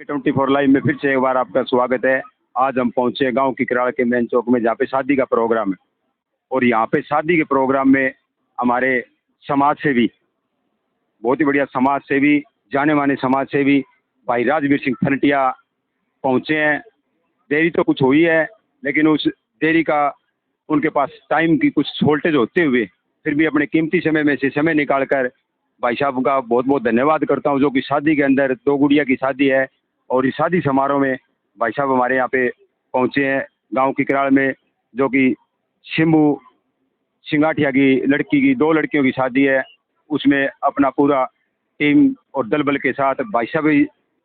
24 live में फिर से एक बार आपका स्वागत है। आज हम पहुंचे गांव की किराड़ के मेन चौक में, जहाँ पे शादी का प्रोग्राम है। और यहाँ पे शादी के प्रोग्राम में हमारे समाज सेवी, बहुत ही बढ़िया समाज सेवी, जाने माने समाज सेवी भाई राजवीर सिंह फनटिया पहुंचे हैं। देरी तो कुछ हुई है, लेकिन उस देरी का उनके पास टाइम की कुछ शॉर्टेज होते हुए फिर भी अपने कीमती समय में से समय निकालकर भाई साहब का बहुत बहुत धन्यवाद करता हूं, जो कि शादी के अंदर 2 गुड़िया की शादी है। और इस शादी समारोह में भाई साहब हमारे यहाँ पे पहुंचे हैं गांव की किराड़ में, जो कि शिम्बू सिंगाठिया की लड़की की 2 लड़कियों की शादी है। उसमें अपना पूरा टीम और दल बल के साथ भाई साहब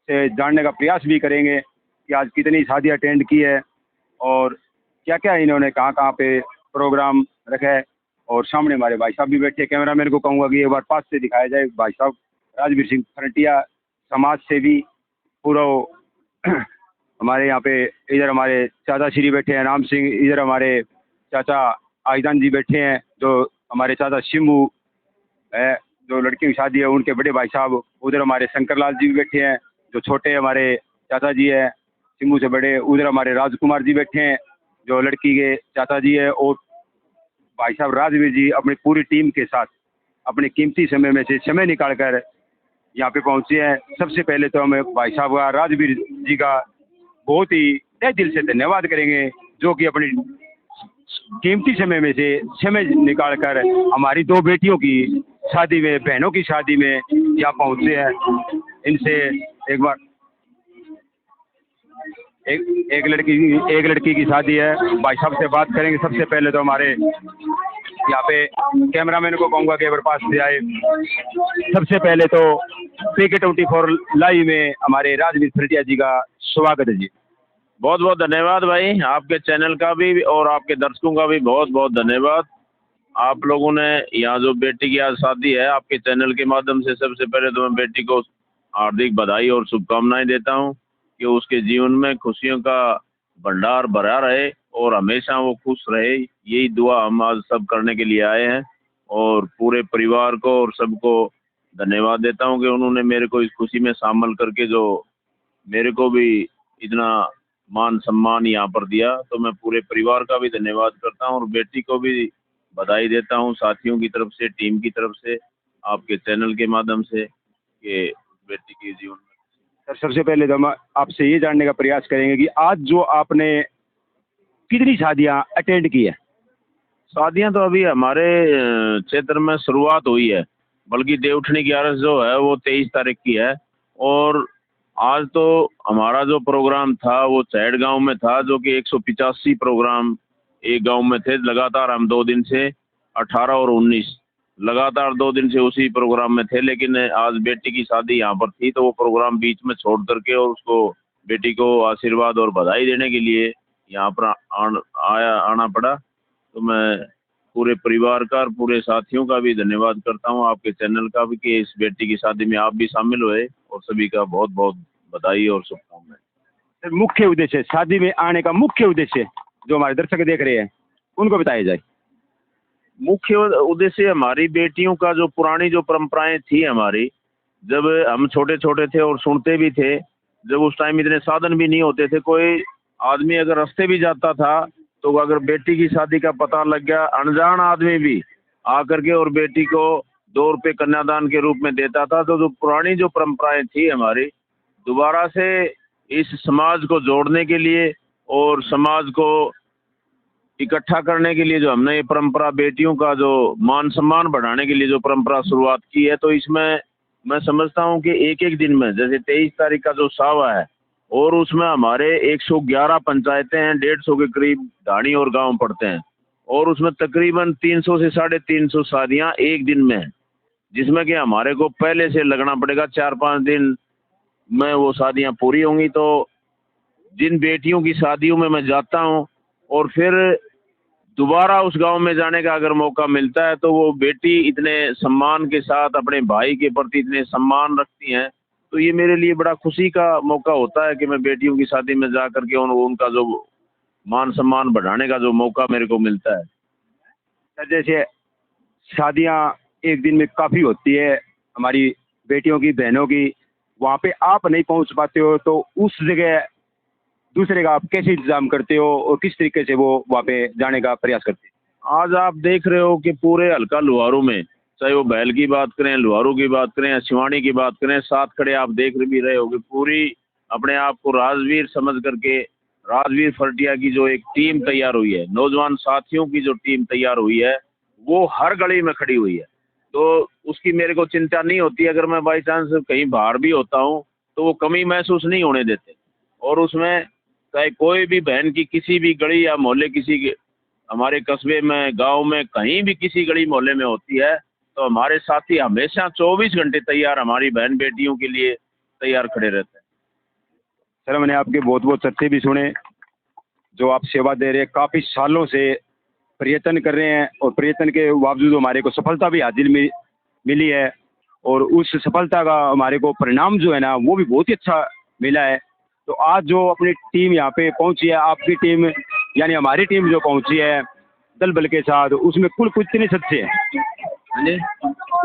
से जानने का प्रयास भी करेंगे कि आज कितनी शादियाँ अटेंड की है और क्या क्या इन्होंने कहाँ कहाँ पे प्रोग्राम रखा है। और सामने हमारे भाई साहब भी बैठे। कैमरामैन को कहूँगा कि एक बार पास से दिखाया जाए। भाई साहब राजवीर सिंह फनटिया समाज सेवी पूरा हमारे यहाँ पे, इधर हमारे चाचा श्री बैठे हैं राम सिंह, इधर हमारे चाचा आईदान जी बैठे हैं, जो हमारे चाचा शिम्बू है, जो लड़की की शादी है उनके बड़े भाई साहब। उधर हमारे शंकर लाल जी भी बैठे हैं, जो छोटे हमारे चाचा जी हैं शिम्बू से बड़े। उधर हमारे राजकुमार जी बैठे हैं, जो लड़की के चाचा जी है। और भाई साहब राजवीर जी अपनी पूरी टीम के साथ अपने कीमती समय में से समय निकालकर यहाँ पे पहुंचे हैं। सबसे पहले तो हम भाई साहब का, राजवीर जी का बहुत ही तहे दिल से धन्यवाद करेंगे, जो कि अपनी कीमती समय में से समय निकालकर हमारी 2 बेटियों की शादी में, बहनों की शादी में यहाँ पहुंचे हैं। इनसे एक बार एक लड़की की शादी है, भाई साहब से बात करेंगे। सबसे पहले तो हमारे यहाँ पे कैमरामैन को कहूँगा कि एक बार पास से आए। सबसे पहले तो PK24 लाइव में हमारे राजवीर फनटिया जी का स्वागत है जी। बहुत बहुत धन्यवाद भाई, आपके चैनल का भी और आपके दर्शकों का भी बहुत बहुत धन्यवाद। आप लोगों ने यहाँ जो बेटी की आज शादी है, आपके चैनल के माध्यम से सबसे पहले तो मैं बेटी को हार्दिक बधाई और शुभकामनाएं देता हूँ कि उसके जीवन में खुशियों का भंडार भरा रहे और हमेशा वो खुश रहे। यही दुआ हम आज सब करने के लिए आए हैं। और पूरे परिवार को और सबको धन्यवाद देता हूँ कि उन्होंने मेरे को इस खुशी में शामिल करके जो मेरे को भी इतना मान सम्मान यहाँ पर दिया, तो मैं पूरे परिवार का भी धन्यवाद करता हूँ और बेटी को भी बधाई देता हूँ साथियों की तरफ से, टीम की तरफ से, आपके चैनल के माध्यम से, कि बेटी के जीवन में। सर सबसे पहले तो हम आपसे ये जानने का प्रयास करेंगे कि आज जो आपने कितनी शादियाँ अटेंड की है? शादियाँ तो अभी हमारे क्षेत्र में शुरुआत हुई है, बल्कि देवउठनी की आरस जो है वो 23 तारीख की है। और आज तो हमारा जो प्रोग्राम था वो चैड गांव में था, जो कि 185 प्रोग्राम एक गांव में थे लगातार। हम 2 दिन से 18 और 19 लगातार 2 दिन से उसी प्रोग्राम में थे। लेकिन आज बेटी की शादी यहाँ पर थी, तो वो प्रोग्राम बीच में छोड़ करके और उसको, बेटी को आशीर्वाद और बधाई देने के लिए यहाँ पर आना पड़ा। तो मैं पूरे परिवार का और पूरे साथियों का भी धन्यवाद करता हूँ, आपके चैनल का भी, कि इस बेटी की शादी में आप भी शामिल हुए, और सभी का बहुत बहुत बधाई और शुभकामनाएं। सर मुख्य उद्देश्य, शादी में आने का मुख्य उद्देश्य जो हमारे दर्शक देख रहे हैं उनको बताया जाए। मुख्य उद्देश्य हमारी बेटियों का, जो पुरानी जो परंपराएं थी हमारी, जब हम छोटे छोटे थे और सुनते भी थे, जब उस टाइम इतने साधन भी नहीं होते थे, कोई आदमी अगर रास्ते भी जाता था तो अगर बेटी की शादी का पता लग गया, अनजान आदमी भी आकर के और बेटी को 2 रुपये कन्यादान के रूप में देता था। तो जो पुरानी जो परंपराएं थी हमारी, दोबारा से इस समाज को जोड़ने के लिए और समाज को इकट्ठा करने के लिए जो हमने ये परंपरा, बेटियों का जो मान सम्मान बढ़ाने के लिए जो परंपरा शुरुआत की है, तो इसमें मैं समझता हूँ कि एक एक दिन में, जैसे 23 तारीख का जो सावा है, और उसमें हमारे 111 पंचायतें हैं, 150 के करीब ढाणी और गांव पड़ते हैं, और उसमें तकरीबन 300 से 350 शादियां एक दिन में हैं, जिसमें कि हमारे को पहले से लगना पड़ेगा। 4-5 दिन में वो शादियां पूरी होंगी। तो जिन बेटियों की शादियों में मैं जाता हूं और फिर दोबारा उस गांव में जाने का अगर मौका मिलता है, तो वो बेटी इतने सम्मान के साथ अपने भाई के प्रति इतने सम्मान रखती हैं, तो ये मेरे लिए बड़ा खुशी का मौका होता है कि मैं बेटियों की शादी में जा करके उनका जो मान सम्मान बढ़ाने का जो मौका मेरे को मिलता है। सर जैसे शादियाँ एक दिन में काफ़ी होती है हमारी बेटियों की, बहनों की, वहाँ पे आप नहीं पहुँच पाते हो तो उस जगह दूसरे का आप कैसे इंतजाम करते हो और किस तरीके से वो वहाँ पे जाने का प्रयास करते हैं? आज आप देख रहे हो कि पूरे हल्का लुहारू में, चाहे वो बैल की बात करें, लुहारू की बात करें या शिवानी की बात करें, साथ खड़े आप देख भी रहे होगे, पूरी अपने आप को राजवीर समझ करके राजवीर फर्टिया की जो एक टीम तैयार हुई है, नौजवान साथियों की जो टीम तैयार हुई है, वो हर गली में खड़ी हुई है। तो उसकी मेरे को चिंता नहीं होती। अगर मैं बाई चांस कहीं बाहर भी होता हूँ तो वो कमी महसूस नहीं होने देते। और उसमें चाहे कोई भी बहन की किसी भी गली या मोहल्ले, किसी के हमारे कस्बे में, गांव में, कहीं भी किसी गली मोहल्ले में होती है, तो हमारे साथी हमेशा 24 घंटे तैयार हमारी बहन बेटियों के लिए तैयार खड़े रहते हैं। सर मैंने आपके बहुत बहुत चर्चे भी सुने, जो आप सेवा दे रहे हैं, काफ़ी सालों से प्रयत्न कर रहे हैं और प्रयत्न के बावजूद हमारे को सफलता भी हासिल मिली है और उस सफलता का हमारे को परिणाम जो है ना वो भी बहुत ही अच्छा मिला है। तो आज जो अपनी टीम यहाँ पे पहुँची है, आपकी टीम यानी हमारी टीम जो पहुँची है दल बल के साथ, उसमें कुल कितने सदस्य हैं?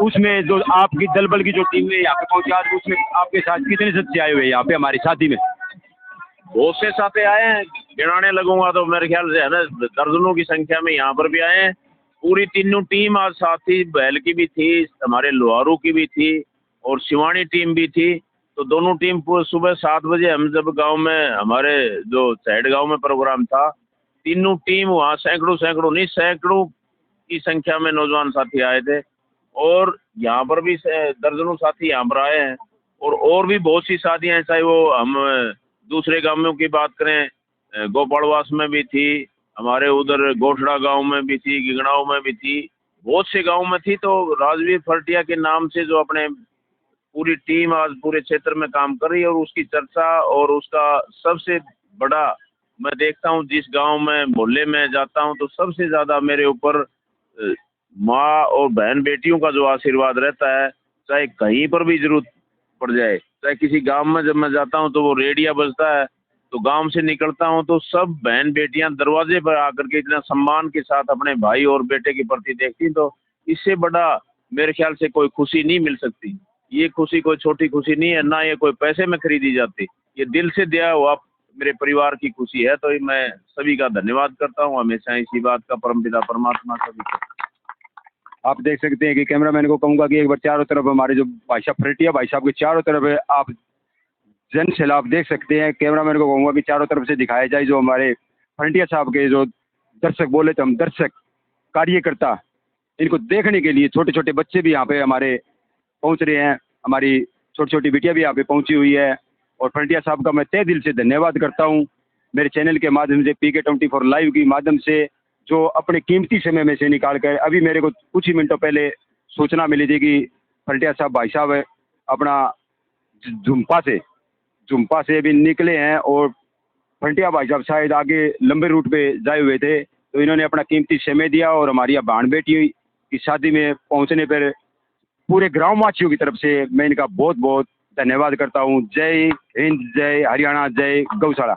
उसमें जो आपकी दल बल की जो टीम है यहाँ पे पहुँची आज, उसमें आपके साथ कितने सदस्य आए हुए हैं यहाँ पे हमारी साथी में? बहुत से साथी आए हैं, गिनाने लगूंगा तो मेरे ख्याल से है ना दर्जनों की संख्या में यहाँ पर भी आए हैं। पूरी तीनों टीम आज साथी, बैल की भी थी, हमारे लोहारू की भी थी और शिवानी टीम भी थी। तो दोनों टीम सुबह 7 बजे हम जब गांव में, हमारे जो साइड गांव में प्रोग्राम था, तीनों टीम वहाँ सैकड़ों नहीं, सैकड़ों की संख्या में नौजवान साथी आए थे। और यहाँ पर भी दर्जनों साथी यहाँ पर आए हैं और भी बहुत सी शादियाँ हैं, चाहे वो हम दूसरे गांवों की बात करें, गोपालवास में भी थी, हमारे उधर गोठड़ा गांव में भी थी, गिगड़ाव में भी थी, बहुत से गांव में थी। तो राजवीर फर्टिया के नाम से जो अपने पूरी टीम आज पूरे क्षेत्र में काम कर रही है और उसकी चर्चा और उसका सबसे बड़ा, मैं देखता हूँ जिस गांव में मोहल्ले में जाता हूँ तो सबसे ज़्यादा मेरे ऊपर माँ और बहन बेटियों का जो आशीर्वाद रहता है, चाहे कहीं पर भी जरूरत पड़ जाए, चाहे किसी गांव में जब मैं जाता हूं तो वो रेडिया बजता है, तो गांव से निकलता हूं तो सब बहन बेटियां दरवाजे पर आकर के इतना सम्मान के साथ अपने भाई और बेटे के प्रति देखती, तो इससे बड़ा मेरे ख्याल से कोई खुशी नहीं मिल सकती। ये खुशी कोई छोटी खुशी नहीं है, ना ये कोई पैसे में खरीदी जाती, ये दिल से दिया हुआ मेरे परिवार की खुशी है। तो मैं सभी का धन्यवाद करता हूँ हमेशा इसी बात का, परमपिता परमात्मा सभी का। आप देख सकते हैं कि कैमरामैन को कहूँगा कि एक बार चारों तरफ हमारे जो भाई साहब फर्टिया भाई साहब के चारों तरफ आप जन सैलाब देख सकते हैं। कैमरामैन को कहूँगा कि चारों तरफ से दिखाया जाए जो हमारे फर्टिया साहब के जो दर्शक, बोले तो हम दर्शक कार्यकर्ता, इनको देखने के लिए छोटे छोटे बच्चे भी यहाँ पे हमारे पहुँच रहे हैं, हमारी छोटी छोटी बिटिया भी यहाँ पे पहुँची हुई है और फर्टिया साहब का मैं तहे दिल से धन्यवाद करता हूँ। मेरे चैनल के माध्यम से, PK24 लाइव की माध्यम से, जो अपने कीमती समय में से निकाल कर, अभी मेरे को कुछ ही मिनटों पहले सूचना मिली थी कि फर्टिया साहब भाई साहब अपना झुम्पा से अभी निकले हैं और फर्टिया भाई साहब शायद आगे लंबे रूट पे जाए हुए थे, तो इन्होंने अपना कीमती समय दिया और हमारी बहन बेटी की शादी में पहुंचने पर पूरे ग्रामवासियों की तरफ से मैं इनका बहुत बहुत धन्यवाद करता हूं। जय हिंद, जय हरियाणा, जय गौशाला।